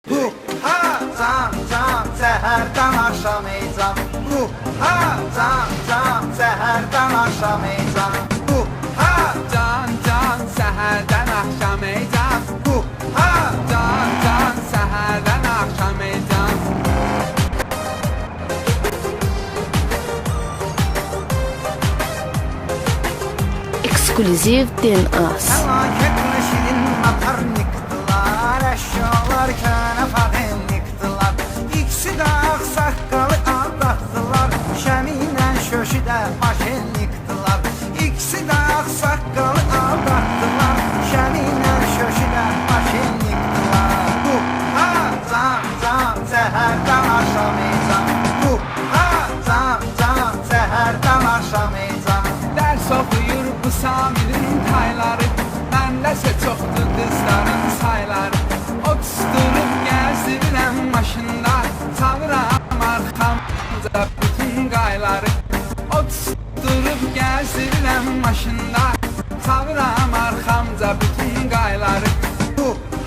Ha can can səhərdən axşam ecam. Ha can can səhərdən axşam ecam. Ha Can can səhərdən axşam ecam. ha Can can səhərdən axşam ecam. Ekskluziv DNAs. fəlakətlə şirin atar yıktılar. Əşyalar kənə fadın yıktılar. İkisi də ağsaqqalı aldatdılar. Şəminlə şöşü də maşın yıktılar. İkisi də ağsaqqalı aldatdılar. Şəminlə şöşü də maşın yıktılar. Ha can can səhərdən axşam ecam. Ha can can səhərdən axşam ecam. Dərs oxuyur bu Samirin tayları. Məndəsə çoxdur qızların sayları. Otusturub gəzdirirəm maşında. Salıram arxamca bütün qayları. Otusturub gəzdirirəm maşında. Salıram arxamca bütün qayları.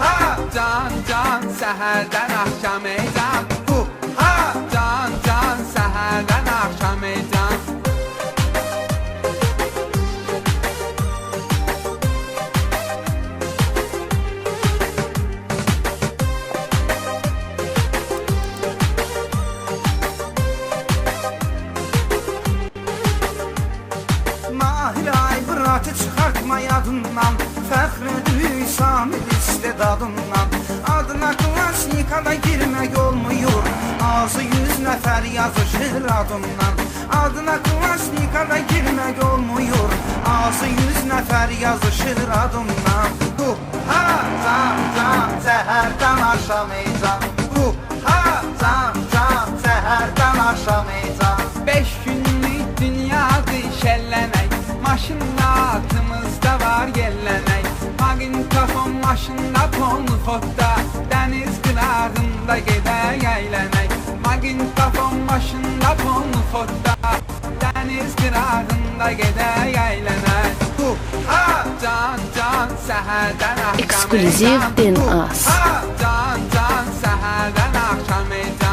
Ha Can can səhərdən axşam ecam. ha Can can səhərdən axşam ecam. Mahir Aybıratı çıxartma yadından. Fəxrədir Samir istedadından. Adına klasikada girmək olmuyor. Azı 100 nəfər yazışır adından. Adına klasikada girmək olmuyor. Azı 100 nəfər yazışır adından. Ha can can səhərdən axşam ecam. Ha can can səhərdən axşam ecam. 5 günlük dünyadır şəllənək. Maşında atımızda var yellənək. Maqintofon maşında polxodda. Dəniz qırağında gedək əylənək. Maqintofon maşında polxodda. Dəniz qırağında gedək əylənək. Ha Can can səhərdən axşam Ekskluziv ecam. DNAs. Can can səhərdən axşam ecam.